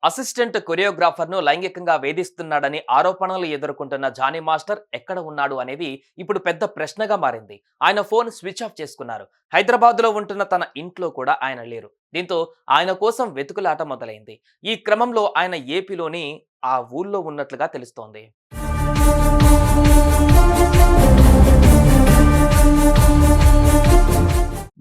Assistant కొరియోగ్రాఫర్ను లైంగికంగా వేధిస్తున్నాడని ఆరోపణలు ఎదుర్కొంటున్న జానీ మాస్టర్ ఎక్కడ ఉన్నాడు అనేది ఇప్పుడు పెద్ద ప్రశ్నగా మారింది. ఆయన ఫోన్ స్విచ్ ఆఫ్ చేసుకున్నారు. హైదరాబాద్లో ఉంటున్న తన ఇంట్లో కూడా ఆయన లేరు. దీంతో ఆయన కోసం వెతుకులాట మొదలైంది. ఈ క్రమంలో ఆయన ఏపీలోని ఆ ఊళ్ళో ఉన్నట్లుగా తెలుస్తోంది.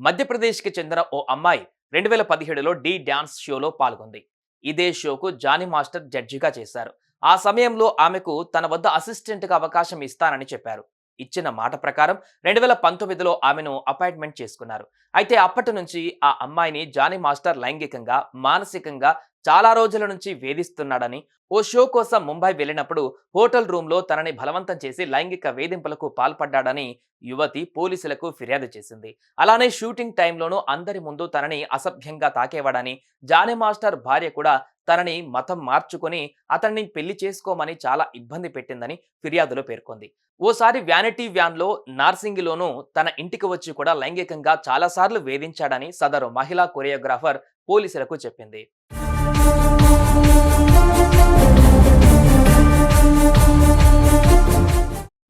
మధ్యప్రదేశ్కి చెందిన ఓ అమ్మాయి 2017లో డి డాన్స్ షోలో పాల్గొంది. ఇదే షోకు జానీ మాస్టర్ జడ్జిగా చేశారు. ఆ సమయంలో ఆమెకు తన వద్ద అసిస్టెంట్గా అవకాశం ఇస్తానని చెప్పారు. ఇచ్చిన మాట ప్రకారం 2019లో ఆమెను అపాయింట్మెంట్ చేసుకున్నారు. అయితే అప్పటి నుంచి ఆ అమ్మాయిని జానీ మాస్టర్ లైంగికంగా, మానసికంగా చాలా రోజుల నుంచి వేధిస్తున్నాడని, ఓ షో కోసం ముంబై వెళ్ళినప్పుడు హోటల్ రూమ్లో తనని బలవంతం చేసి లైంగిక వేధింపులకు పాల్పడ్డాడని యువతి పోలీసులకు ఫిర్యాదు చేసింది. అలానే షూటింగ్ టైంలోనూ అందరి ముందు తనని అసభ్యంగా తాకేవాడని, జానీ మాస్టర్ భార్య కూడా తనని మతం మార్చుకొని అతన్ని పెళ్లి చేసుకోమని చాలా ఇబ్బంది పెట్టిందని ఫిర్యాదులో పేర్కొంది. ఓసారి వ్యానిటీ వ్యాన్లో నార్సింగిలోనూ తన ఇంటికి వచ్చి కూడా లైంగికంగా చాలాసార్లు వేధించాడని సదరు మహిళా కొరియోగ్రాఫర్ పోలీసులకు చెప్పింది.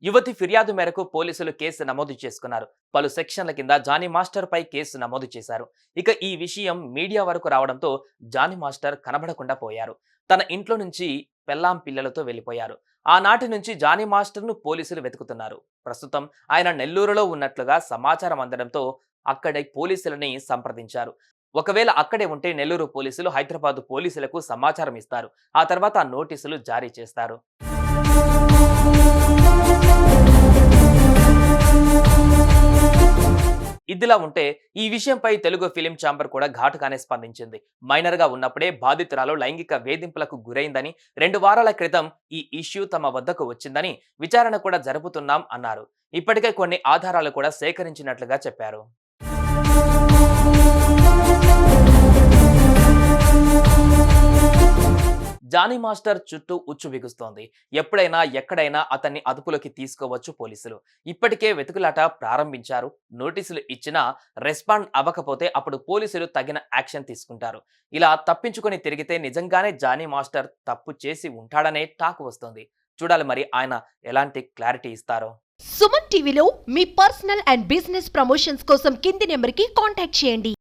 యువతి ఫిర్యాదు మేరకు పోలీసులు కేసు నమోదు చేసుకున్నారు. పలు సెక్షన్ల కింద జానీ మాస్టర్ పై కేసు నమోదు చేశారు. ఇక ఈ విషయం మీడియా వరకు రావడంతో జానీ మాస్టర్ కనబడకుండా పోయారు. తన ఇంట్లో నుంచి పెళ్ళాం పిల్లలతో వెళ్లిపోయారు. ఆనాటి నుంచి జానీ మాస్టర్ను పోలీసులు వెతుకుతున్నారు. ప్రస్తుతం ఆయన నెల్లూరులో ఉన్నట్లుగా సమాచారం అందడంతో అక్కడి పోలీసులని సంప్రదించారు. ఒకవేళ అక్కడే ఉంటే నెల్లూరు పోలీసులు హైదరాబాద్ పోలీసులకు సమాచారం ఇస్తారు. ఆ తర్వాత నోటీసులు జారీ చేస్తారు. ఇదిలా ఉంటే ఈ విషయంపై తెలుగు ఫిలిం ఛాంబర్ కూడా ఘాటుగానే స్పందించింది. మైనర్ గా ఉన్నప్పుడే బాధితురాలు లైంగిక వేధింపులకు గురైందని, 2 వారాల క్రితం ఈ ఇష్యూ తమ వద్దకు వచ్చిందని, విచారణ కూడా జరుపుతున్నాం అన్నారు. ఇప్పటికే కొన్ని ఆధారాలు కూడా సేకరించినట్లుగా చెప్పారు. జానీ మాస్టర్ చుట్టూ ఉచ్చు బిగుస్తోంది. ఎప్పుడైనా ఎక్కడైనా అతన్ని అదుపులోకి తీసుకోవచ్చు పోలీసులు. ఇప్పటికే వెతుకులాట ప్రారంభించారు. నోటీసులు ఇచ్చినా రెస్పాండ్ అవ్వకపోతే అప్పుడు పోలీసులు తగిన యాక్షన్ తీసుకుంటారు. ఇలా తప్పించుకొని తిరిగితే నిజంగానే జానీ మాస్టర్ తప్పు చేసి ఉంటాడనే టాక్ వస్తుంది. చూడాలి మరి ఆయన ఎలాంటి క్లారిటీ ఇస్తారో. సుమన్ టీవీలో మీ పర్సనల్ అండ్ బిజినెస్ ప్రమోషన్స్ కోసం కింది నెంబర్కి కాంటాక్ట్ చేయండి.